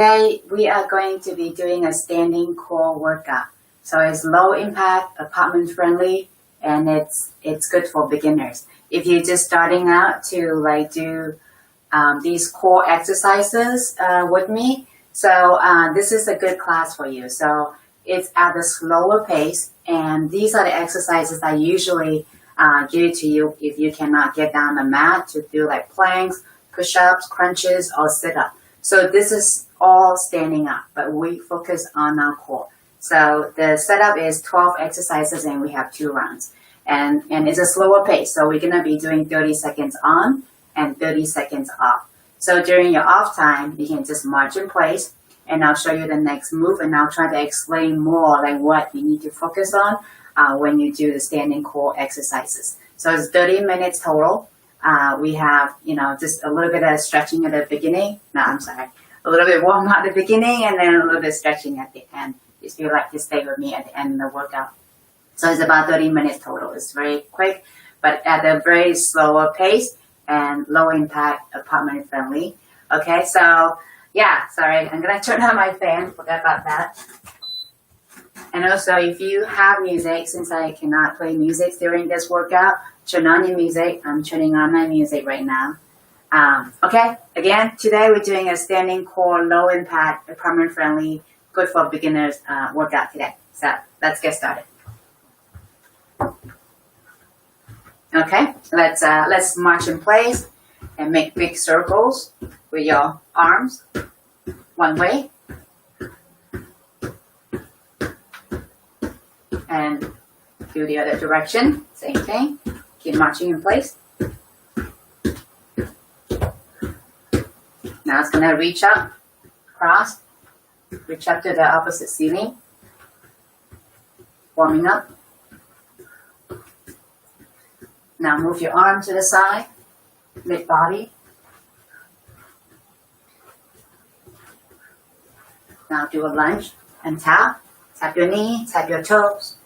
Today we are going to be doing a standing core workout. So it's low impact, apartment friendly, and it's good for beginners. If you're just starting out to do these core exercises with me, so this is a good class for you. So it's at a slower pace, and these are the exercises I usually give to you if you cannot get down the mat to do like planks, push-ups, crunches, or sit-up. So this is all standing up, but we focus on our core. So the setup is 12 exercises and we have 2 rounds. And it's a slower pace, so we're going to be doing 30 seconds on and 30 seconds off. So during your off time, you can just march in place, and I'll show you the next move, and I'll try to explain more like what you need to focus on when you do the standing core exercises. So it's 30 minutes total. We have, just a little bit of stretching at the beginning. No, I'm sorry. A little bit warm at the beginning and then a little bit stretching at the end. If you like to stay with me at the end of the workout. So it's about 30 minutes total. It's very quick, but at a very slower pace and low impact, apartment friendly. Okay, so yeah, sorry. I'm going to turn on my fan. Forgot about that. And also, if you have music, since I cannot play music during this workout, turn on your music. I'm turning on my music right now. Okay, again, today we're doing a standing core, low impact, apartment friendly, good for beginners workout today. So let's get started. Okay, let's march in place and make big circles with your arms one way. And do the other direction, same thing. Keep marching in place. Now it's going to reach up, cross, reach up to the opposite ceiling. Warming up. Now move your arm to the side, mid-body. Now do a lunge and tap. Tap your knee, tap your toes.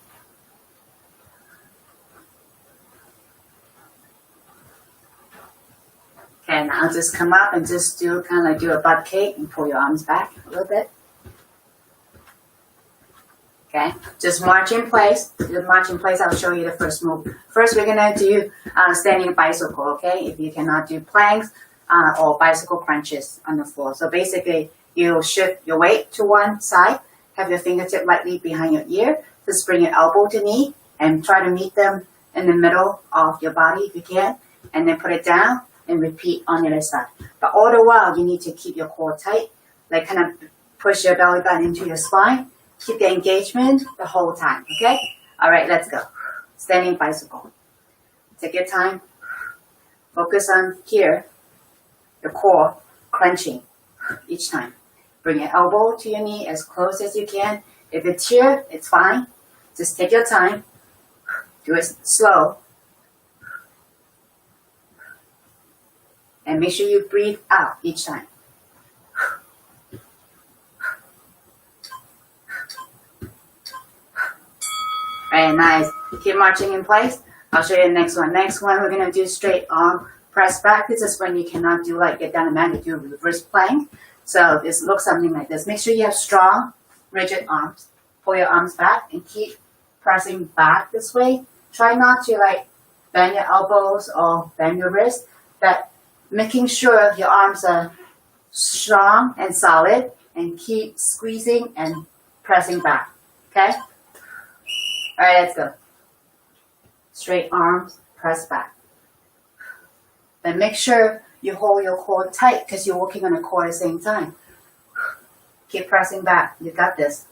Okay, now just come up and just do a butt cake and pull your arms back a little bit. Okay, just march in place. Just march in place, I'll show you the first move. First, we're going to do standing bicycle, okay? If you cannot do planks or bicycle crunches on the floor. So basically, you'll shift your weight to one side, have your fingertip lightly behind your ear, just bring your elbow to knee and try to meet them in the middle of your body if you can, and then put it down and repeat on the other side. But all the while, you need to keep your core tight, like kind of push your belly button into your spine. Keep the engagement the whole time, okay? All right, let's go. Standing bicycle. Take your time. Focus on here, your core crunching each time. Bring your elbow to your knee as close as you can. If it's here, it's fine. Just take your time. Do it slow. And make sure you breathe out each time. Very nice. Keep marching in place. I'll show you the next one. Next one, we're going to do straight arm press back. This is when you cannot do get down the mat, you do reverse plank. So this looks something like this. Make sure you have strong, rigid arms. Pull your arms back and keep pressing back this way. Try not to bend your elbows or bend your wrists, but making sure your arms are strong and solid, and keep squeezing and pressing back. Okay? All right, let's go. Straight arms, press back. Then make sure you hold your core tight because you're working on the core at the same time. Keep pressing back. You got this.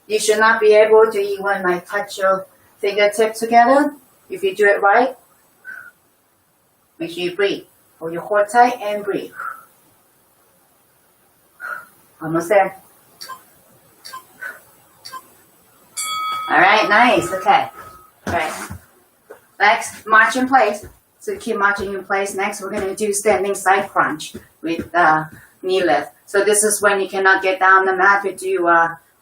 You should not be able to even touch your fingertips together. If you do it right, make sure you breathe. Hold your core tight and breathe. Almost there. All right, nice. Okay. All right. Next, march in place. So keep marching in place. Next, we're going to do standing side crunch with knee lift. So this is when you cannot get down the mat to do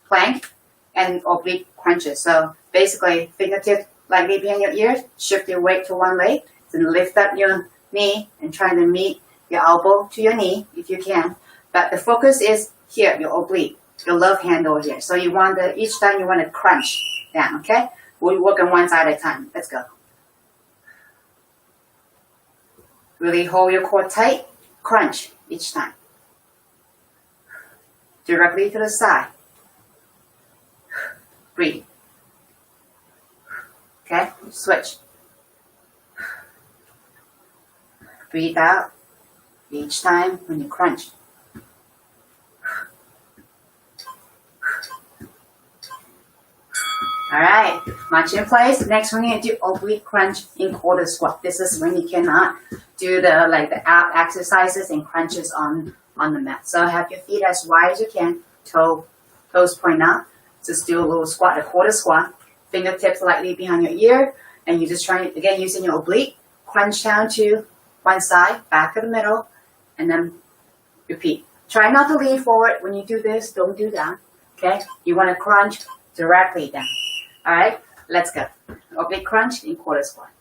plank and oblique crunches. So basically, fingertips lightly behind your ears, shift your weight to one leg, then lift up your knee and try to meet your elbow to your knee if you can. But the focus is here, your oblique, your love handle here. So you want to, each time you want to crunch down, okay? We'll work on one side at a time. Let's go. Really hold your core tight, crunch each time. Directly to the side. Breathe. Okay, switch. Breathe out each time when you crunch. Alright, march in place. Next we're going to do oblique crunch in quarter squat. This is when you cannot do the ab exercises and crunches on the mat. So have your feet as wide as you can, toes point out. Just do a little squat, a quarter squat. Fingertips lightly behind your ear. And you're just trying, again, using your oblique, crunch down to one side, back to the middle, and then repeat. Try not to lean forward when you do this. Don't do that. Okay? You want to crunch directly down. Alright? Let's go. Oblique crunch in quarter squat.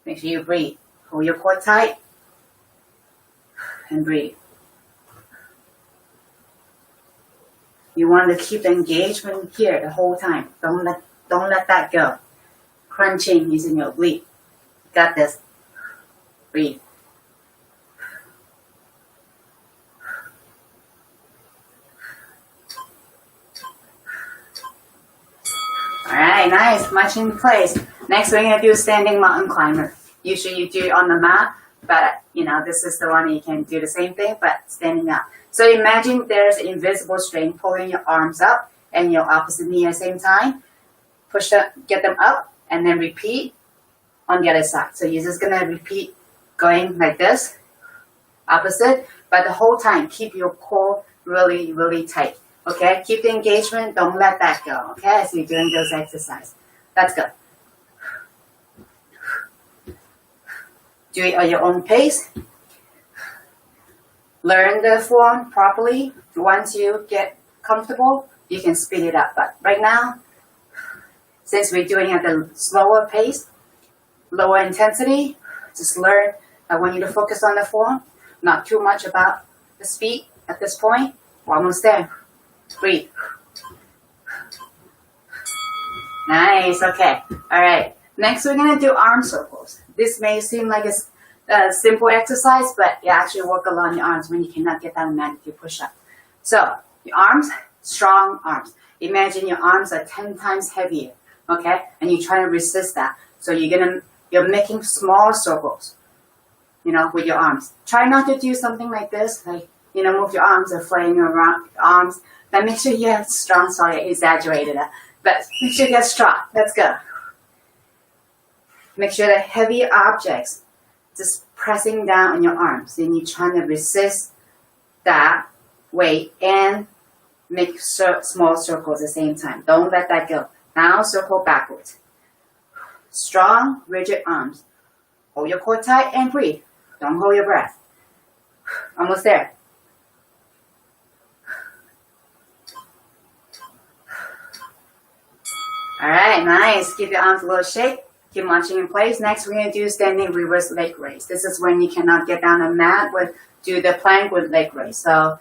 Make sure you breathe. Hold your core tight. And breathe. You want to keep the engagement here the whole time. Don't let that go. Crunching using your oblique. Got this. Breathe. Alright, nice. Much in place. Next we're going to do standing mountain climber. Usually you do it on the mat, but you know, this is the one you can do the same thing, but standing up. So imagine there's an invisible string pulling your arms up and your opposite knee at the same time. Push them, get them up, and then repeat on the other side. So you're just going to repeat going like this, opposite, but the whole time keep your core really, really tight. Okay, keep the engagement, don't let that go. Okay, as you're doing those exercises. Let's go. Do it at your own pace. Learn the form properly. Once you get comfortable, you can speed it up. But right now, since we're doing at a slower pace, lower intensity, just learn. I want you to focus on the form, not too much about the speed at this point. We're almost there. Breathe. Nice, okay. All right. Next, we're going to do arm circles. This may seem like a simple exercise, but you actually work along your arms when you cannot get down the mat if you push up. So, your arms, strong arms. Imagine your arms are 10 times heavier, okay? And you're trying to resist that. So you're making small circles, you know, with your arms. Try not to do something like this, like, you know, move your arms or flaying around your arms. But make sure you have strong, sorry, I exaggerated that. But make sure you get strong. Let's go. Make sure that heavy objects just pressing down on your arms. Then you're trying to resist that weight and make small circles at the same time. Don't let that go. Now circle backwards. Strong, rigid arms. Hold your core tight and breathe. Don't hold your breath. Almost there. Alright, nice. Give your arms a little shake. Keep marching in place. Next, we're going to do standing reverse leg raise. This is when you cannot get down the mat, but do the plank with leg raise. So,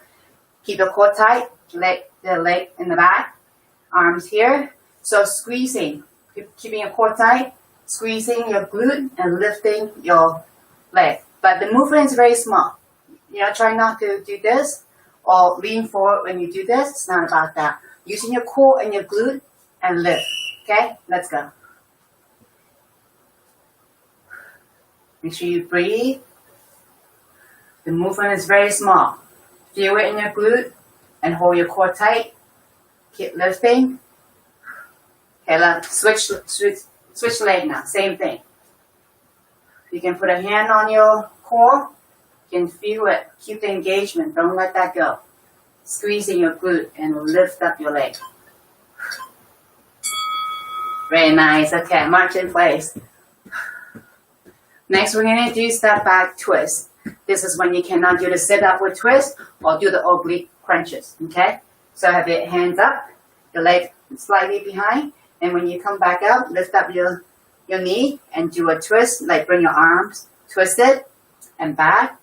keep your core tight. The leg in the back. Arms here. So, squeezing. Keeping your core tight. Squeezing your glute and lifting your leg. But the movement is very small. You know, try not to do this or lean forward when you do this. It's not about that. Using your core and your glute and lift. Okay, let's go. Make sure you breathe. The movement is very small. Feel it in your glute and hold your core tight. Keep lifting. Okay, let's switch leg now. Same thing. You can put a hand on your core. You can feel it. Keep the engagement. Don't let that go. Squeezing your glute and lift up your leg. Very nice. Okay, march in place. Next, we're going to do step back twist. This is when you cannot do the sit up with twist or do the oblique crunches. Okay? So have your hands up, your leg slightly behind, and when you come back up, lift up your knee and do a twist, like bring your arms twisted and back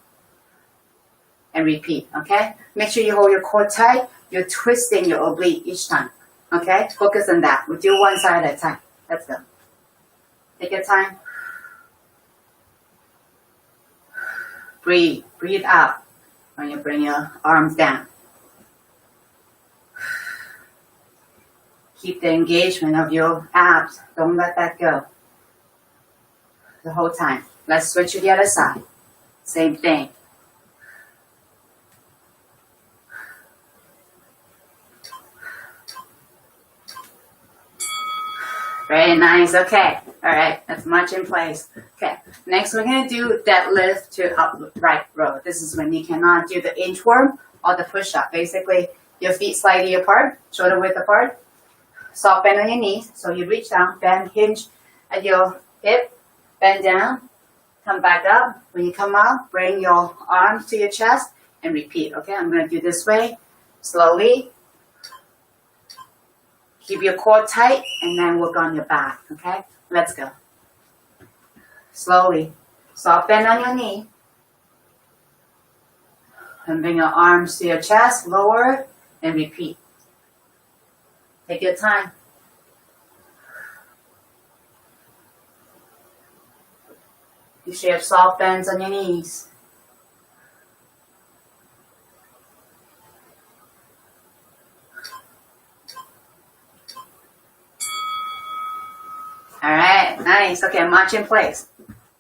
and repeat, okay? Make sure you hold your core tight. You're twisting your oblique each time, okay? Focus on that. We do one side at a time. Let's go. Take your time. Breathe. Breathe out when you bring your arms down. Keep the engagement of your abs. Don't let that go the whole time. Let's switch to the other side. Same thing. Very nice. Okay. All right. That's much in place. Okay. Next, we're going to do deadlift to upright row. This is when you cannot do the inchworm or the push-up. Basically, your feet slightly apart, shoulder width apart. Soft bend on your knees. So you reach down, bend, hinge at your hip, bend down, come back up. When you come up, bring your arms to your chest and repeat. Okay. I'm going to do this way. Slowly. Keep your core tight and then work on your back, okay? Let's go. Slowly. Soft bend on your knee. And bring your arms to your chest, lower, and repeat. Take your time. You should have soft bends on your knees. Alright, nice. Okay, march in place.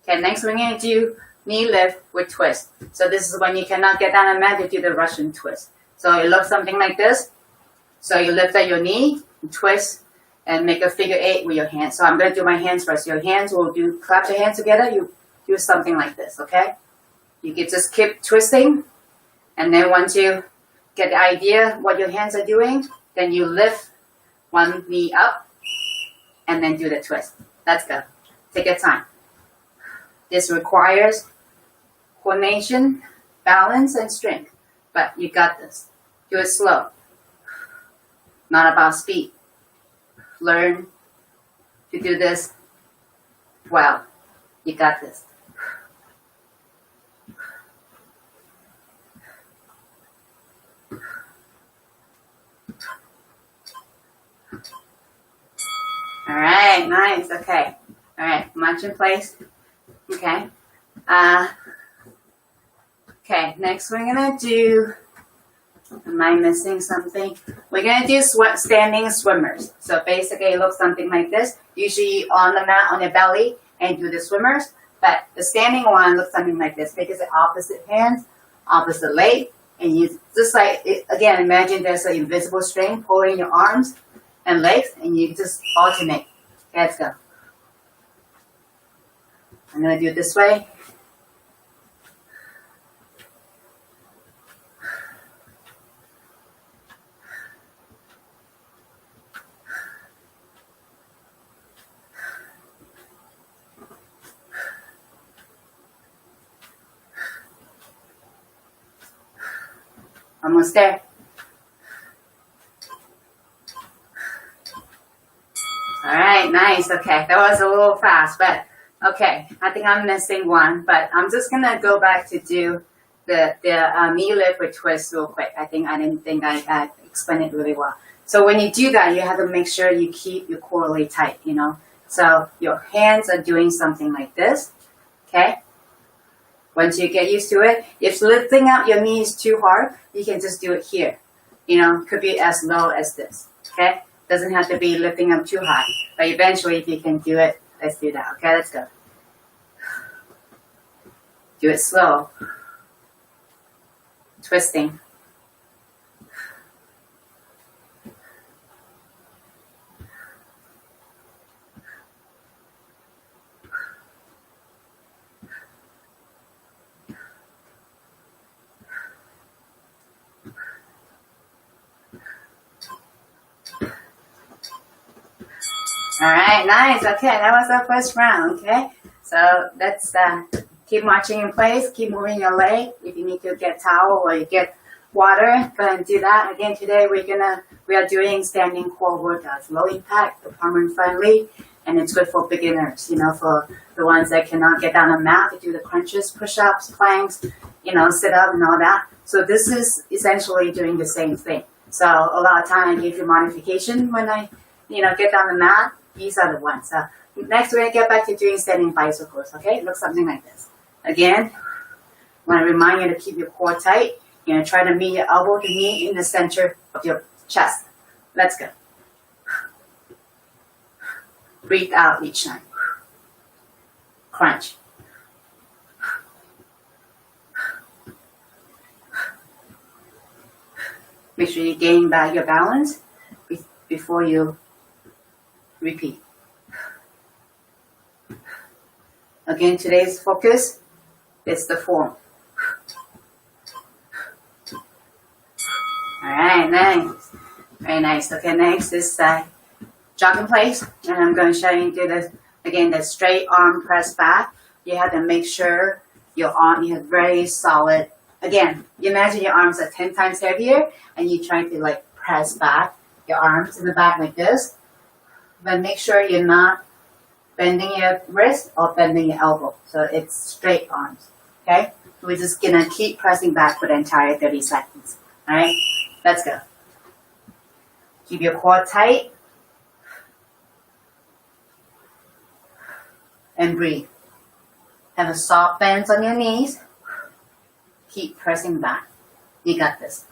Okay, next we're going to do knee lift with twist. So this is when you cannot get down on mat, you do the Russian twist. So it looks something like this. So you lift at your knee, twist, and make a figure 8 with your hands. So I'm going to do my hands first. Your hands will do, clap your hands together, you do something like this, okay? You can just keep twisting. And then once you get the idea what your hands are doing, then you lift one knee up. And then do the twist. Let's go. Take your time. This requires coordination, balance, and strength. But you got this. Do it slow. Not about speed. Learn to do this well. You got this. All right, nice. Okay. All right, march in place. Okay. Okay, next we're going to do, am I missing something? We're going to do standing swimmers. So basically it looks something like this. Usually on the mat, on your belly, and do the swimmers. But the standing one looks something like this. Because the opposite hands, opposite leg. And you just like, again, imagine there's an invisible string pulling your arms and legs, and you just alternate. Okay, let's go. I'm going to do it this way. Almost there. All right, nice. Okay, that was a little fast, but okay. I think I'm missing one, but I'm just gonna go back to do the knee lift with twist real quick. I didn't think I explained it really well. So when you do that, you have to make sure you keep your core really tight. You know, so your hands are doing something like this. Okay. Once you get used to it, if lifting up your knees too hard, you can just do it here. You know, could be as low as this. Okay. Doesn't have to be lifting up too high. But eventually, if you can do it, let's do that. Okay, let's go. Do it slow. Twisting. All right, nice. Okay, that was our first round. Okay, so let's keep marching in place. Keep moving your leg. If you need to get towel or you get water, go ahead and do that. Again, today we are doing standing core workouts, low impact, apartment friendly, and it's good for beginners. You know, for the ones that cannot get down a mat to do the crunches, push-ups, planks. sit up and all that. So this is essentially doing the same thing. So a lot of time I give you modification when I, get down the mat. These are the ones. So next we're going to get back to doing standing bicycles, okay? It looks something like this. Again, I want to remind you to keep your core tight. Try to meet your elbow to knee in the center of your chest. Let's go. Breathe out each time. Crunch. Make sure you gain back your balance before you repeat. Again, today's focus is the form. Alright, nice. Very nice. Okay, next is jog in place. And I'm going to show you do this again, the straight arm press back. You have to make sure you have very solid. Again, you imagine your arms are 10 times heavier and you try to press back your arms in the back like this. But make sure you're not bending your wrist or bending your elbow. So it's straight arms. Okay? We're just going to keep pressing back for the entire 30 seconds. Alright? Let's go. Keep your core tight. And breathe. Have a soft bend on your knees. Keep pressing back. You got this.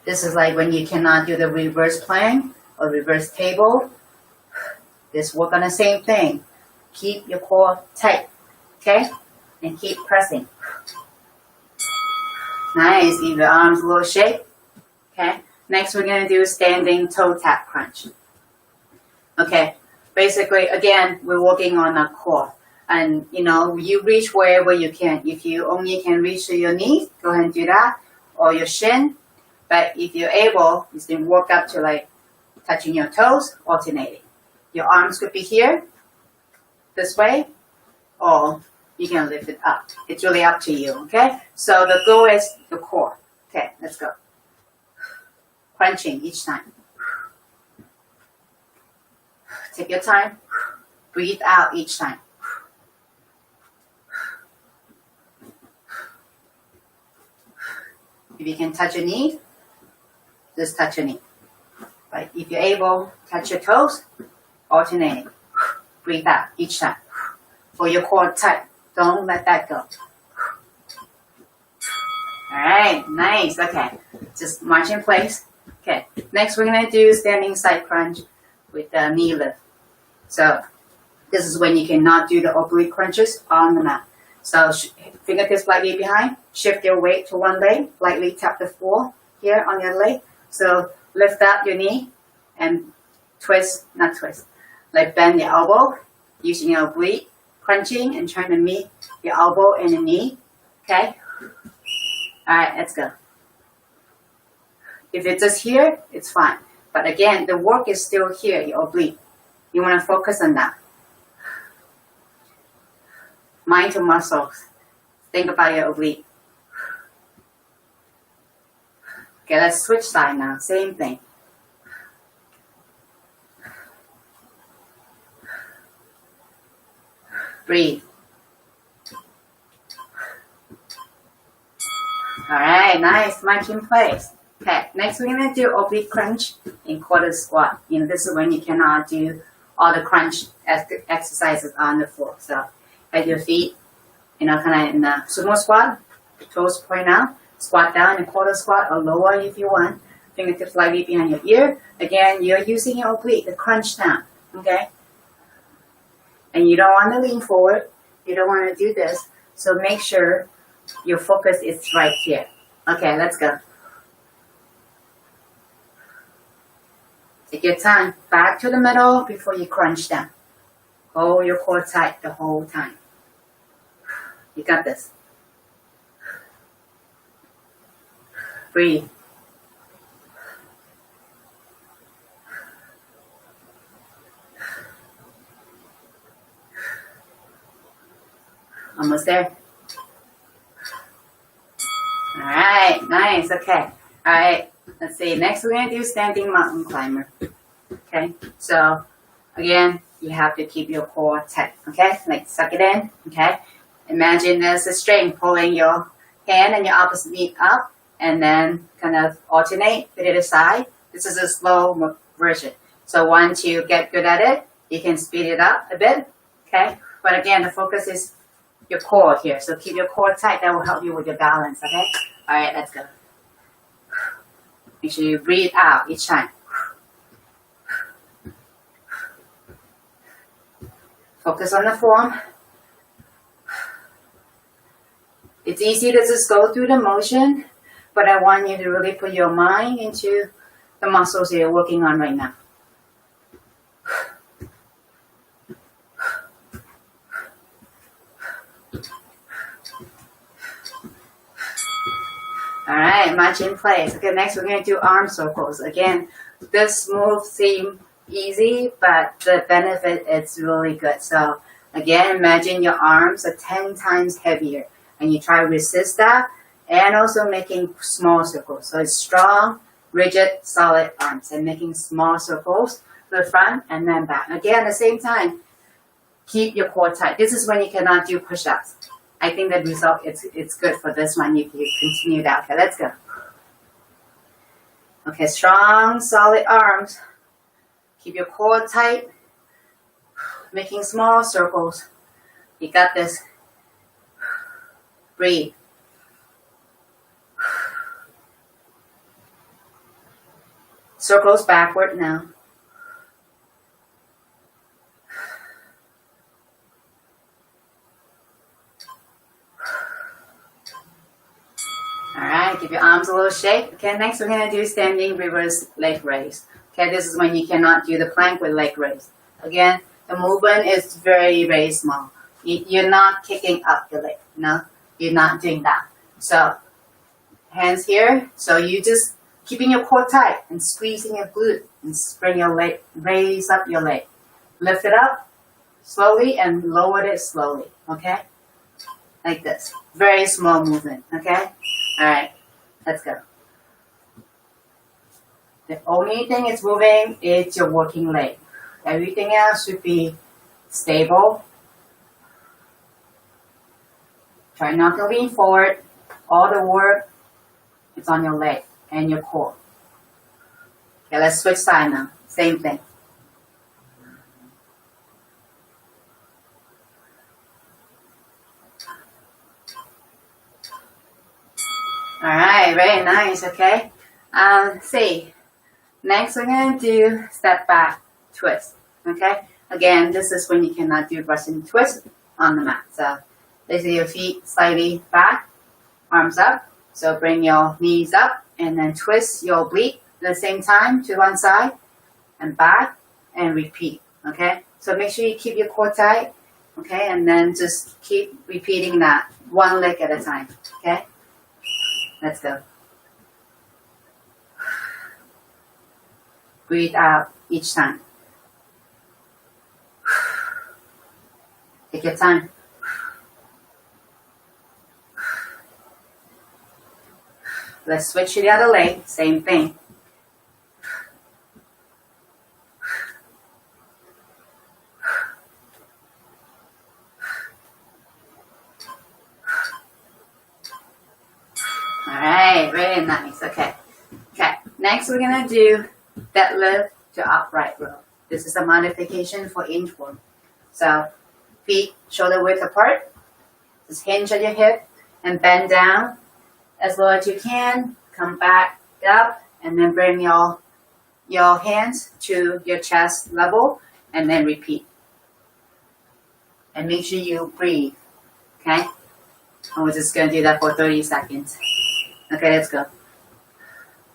This is like when you cannot do the reverse plank or reverse table. Just work on the same thing. Keep your core tight. Okay? And keep pressing. Nice. Give your arms a little shake. Okay? Next we're going to do standing toe tap crunch. Okay. Basically, again, we're working on our core. And, you reach wherever you can. If you only can reach to your knees, go ahead and do that. Or your shin. But if you're able, you can work up to touching your toes, alternating. Your arms could be here, this way, or you can lift it up. It's really up to you, okay? So the goal is the core. Okay, let's go. Crunching each time. Take your time. Breathe out each time. If you can touch your knee, just touch your knee. Right? If you're able, touch your toes, alternating. Breathe out each time. For your core tight. Don't let that go. Alright, nice. Okay. Just march in place. Okay. Next we're going to do standing side crunch with the knee lift. So this is when you cannot do the oblique crunches on the mat. So fingertips slightly behind. Shift your weight to one leg. Lightly tap the floor here on your leg. So lift up your knee and bend your elbow using your oblique, crunching and trying to meet your elbow and the knee. Okay? Alright, let's go. If it's just here, it's fine. But again, the work is still here, your oblique. You want to focus on that. Mind to muscles. Think about your oblique. Okay, let's switch side now. Same thing. Breathe. Alright, nice. March in place. Okay, next we're going to do oblique crunch in quarter squat. This is when you cannot do all the crunch exercises on the floor. So, at your feet, kind of in the sumo squat, toes point out, squat down in quarter squat or lower if you want. Fingertips slightly behind your ear. Again, you're using your oblique to crunch down, okay? And you don't want to lean forward. You don't want to do this. So make sure your focus is right here. Okay, let's go. Take your time. Back to the middle before you crunch down. Hold your core tight the whole time. You got this. Breathe. Almost there. Alright, nice, okay. Alright, let's see. Next we're going to do standing mountain climber. Okay, so again, you have to keep your core tight, okay? Suck it in, okay? Imagine there's a string pulling your hand and your opposite knee up, and then kind of alternate, put it aside. This is a slow version. So once you get good at it, you can speed it up a bit, okay? But again, the focus is your core here. So keep your core tight. That will help you with your balance, okay? All right, let's go. Make sure you breathe out each time. Focus on the form. It's easy to just go through the motion, but I want you to really put your mind into the muscles you're working on right now. All right, march in place. Okay, next we're going to do arm circles. Again, this move seems easy, but the benefit is really good. So again, imagine your arms are 10 times heavier, and you try to resist that, and also making small circles. So it's strong, rigid, solid arms, and making small circles to the front and then back. Again, at the same time, keep your core tight. This is when you cannot do push-ups. I think the result, it's good for this one if you continue that. Okay, let's go. Okay, strong, solid arms. Keep your core tight. Making small circles. You got this. Breathe. Circles backward now. Alright, give your arms a little shake. Okay, next we're going to do standing reverse leg raise. Okay, this is when you cannot do the plank with leg raise. Again, the movement is very, very small. You're not kicking up your leg, no? You're not doing that. So, hands here. So you just keeping your core tight and squeezing your glute and bring your leg, raise up your leg. Lift it up slowly and lower it slowly, okay? Like this. Very small movement, okay? Alright, let's go. The only thing it's moving is your working leg. Everything else should be stable. Try not to lean forward. All the work is on your leg and your core. Okay, let's switch side now. Same thing. Alright, very nice, okay? See, next we're going to do step back twist, okay? Again, this is when you cannot do Russian twist on the mat. So, basically your feet slightly back, arms up. So bring your knees up and then twist your oblique at the same time to one side and back and repeat, okay? So make sure you keep your core tight, okay? And then just keep repeating that one leg at a time, okay? Let's go. Breathe out each time. Take your time. Let's switch to the other leg. Same thing. Alright, very nice. Okay. Okay. Next we're gonna do deadlift to upright row. This is a modification for inchworm. So feet shoulder width apart. Just hinge at your hip and bend down as low as you can. Come back up and then bring your hands to your chest level and then repeat. And make sure you breathe. Okay? And we're just gonna do that for 30 seconds. Okay, let's go.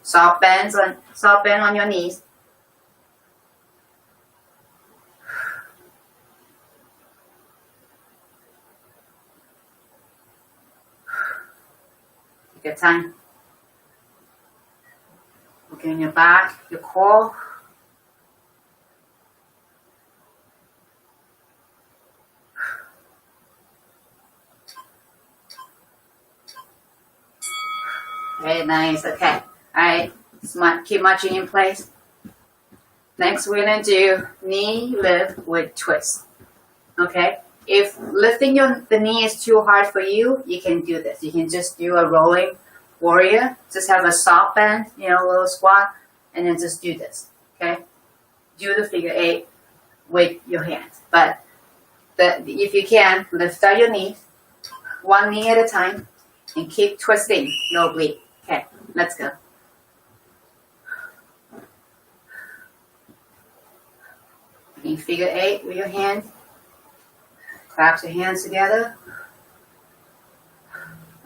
Soft bend on your knees. Take your time. Looking in your back, your core. Very nice. Okay. Alright. Keep marching in place. Next, we're going to do knee lift with twist. Okay. If lifting the knee is too hard for you, you can do this. You can just do a rolling warrior. Just have a soft bend, you know, a little squat, and then just do this, okay? Do the figure 8 with your hands. But if you can, lift out your knees, one knee at a time, and keep twisting, no bleed. Okay, let's go. In figure 8 with your hand, clasp your hands together.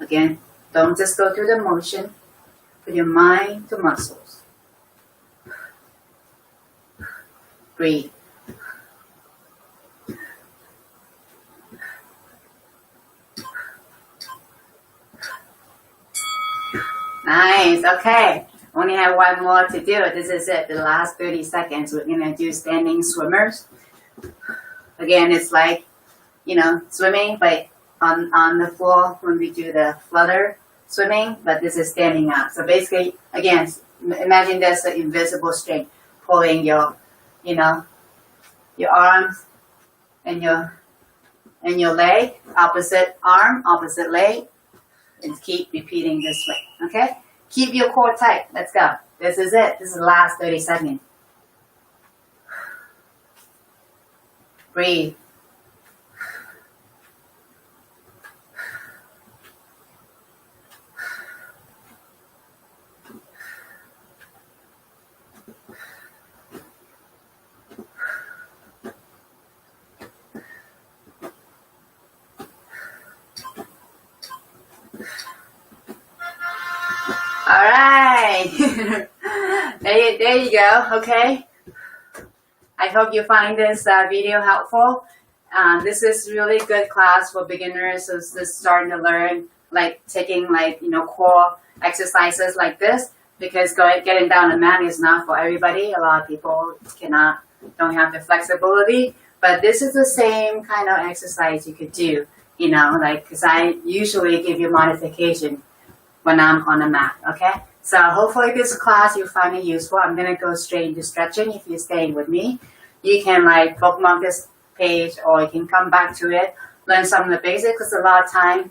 Again, don't just go through the motion, put your mind to muscles. Breathe. Nice, okay. Only have one more to do. This is it, the last 30 seconds. We're gonna do standing swimmers. Again, it's like, you know, swimming, but on the floor when we do the flutter swimming, but this is standing up. So basically, again, imagine there's an invisible string pulling your, you know, your arms and your leg, opposite arm, opposite leg, and keep repeating this way, okay? Keep your core tight. Let's go. This is it. This is the last 30 seconds. Breathe. All right. there you go. Okay. I hope you find this video helpful. This is really good class for beginners who's just starting to learn, like taking like, you know, core exercises like this, because getting down the mat is not for everybody. A lot of people don't have the flexibility, but this is the same kind of exercise you could do, you know, like, because I usually give you modification when I'm on the mat, okay? So hopefully this class you find it useful. I'm going to go straight into stretching. If you're staying with me, you can like bookmark this page, or you can come back to it, learn some of the basics, because a lot of time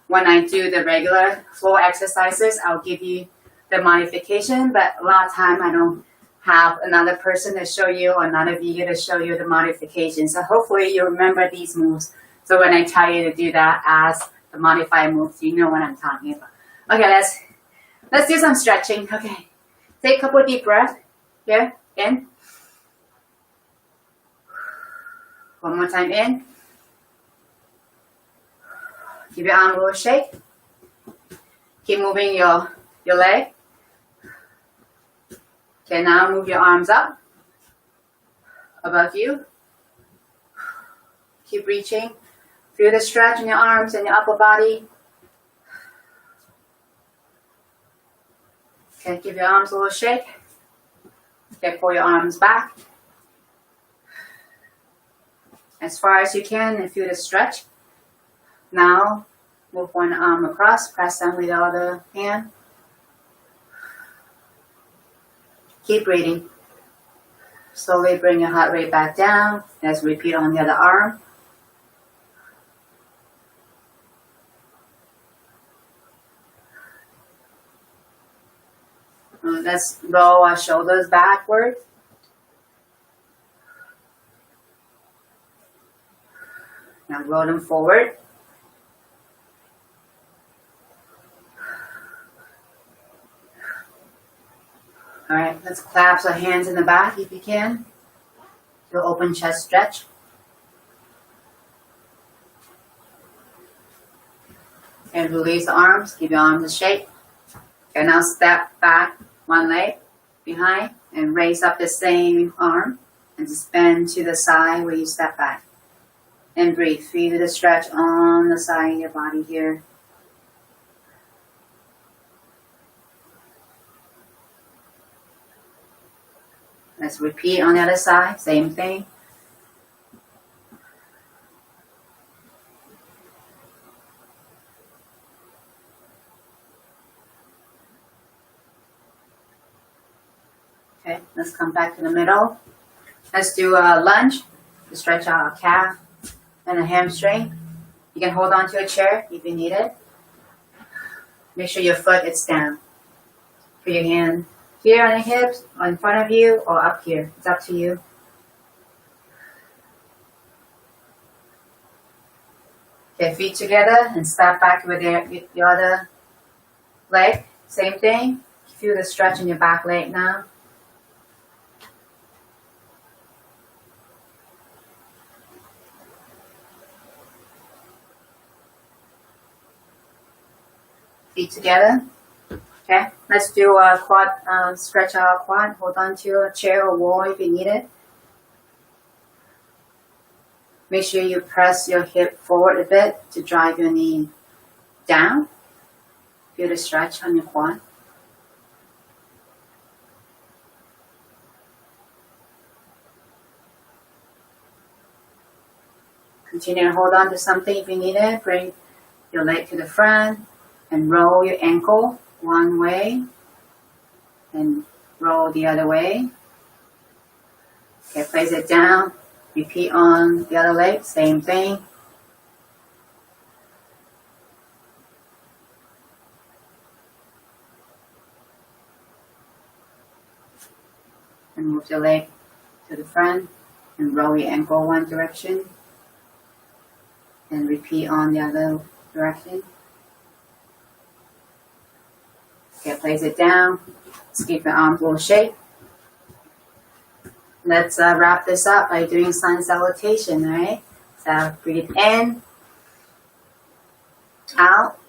when I do the regular floor exercises, I'll give you the modification, but a lot of time I don't have another person to show you or another video to show you the modification. So hopefully you remember these moves. So when I tell you to do that as the modified moves, you know what I'm talking about. Okay, let's do some stretching. Okay, take a couple deep breaths. Here, in. One more time, in. Give your arm a little shake. Keep moving your leg. Okay, now move your arms up above you. Keep reaching. Feel the stretch in your arms and your upper body. Okay, give your arms a little shake. Okay, pull your arms back as far as you can and feel the stretch. Now, move one arm across, press down with the other hand. Keep breathing. Slowly bring your heart rate back down. Let's repeat on the other arm. Let's roll our shoulders backward. Now roll them forward. All right, let's clasp our hands in the back if you can. Do an open chest stretch. And release the arms. Give your arms a shake. Okay, now step back one leg behind and raise up the same arm and just bend to the side where you step back. And breathe. Feel the stretch on the side of your body here. Let's repeat on the other side. Same thing. Okay, let's come back to the middle. Let's do a lunge to stretch out our calf. and the hamstring. You can hold on to a chair if you need it. Make sure your foot is down. Put your hand here on the hips, or in front of you, or up here. It's up to you. Okay, feet together and step back with your other leg. Same thing. Feel the stretch in your back leg now. Feet together. Okay, let's do a quad, stretch our quad. Hold on to a chair or wall if you need it. Make sure you press your hip forward a bit to drive your knee down. Feel the stretch on your quad. Continue to hold on to something if you need it. Bring your leg to the front and roll your ankle one way and roll the other way. Okay, place it down. Repeat on the other leg, same thing. And move your leg to the front and roll your ankle one direction. And repeat on the other direction. Okay, place it down. Just keep your arms well shaped. Let's wrap this up by doing sun salutation, alright? So breathe in, out.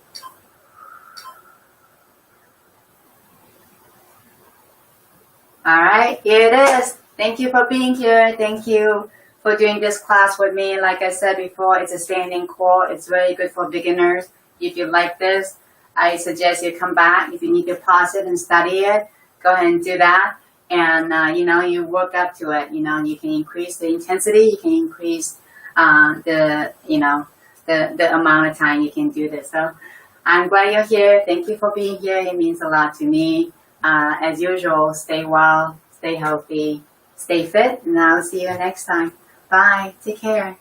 Alright, here it is. Thank you for being here. Thank you for doing this class with me. Like I said before, it's a standing core. It's very good for beginners. If you like this, I suggest you come back. If you need to pause it and study it, go ahead and do that. And, you work up to it. You can increase the intensity. You can increase the amount of time you can do this. So I'm glad you're here. Thank you for being here. It means a lot to me. As usual, stay well, stay healthy, stay fit, and I'll see you next time. Bye. Take care.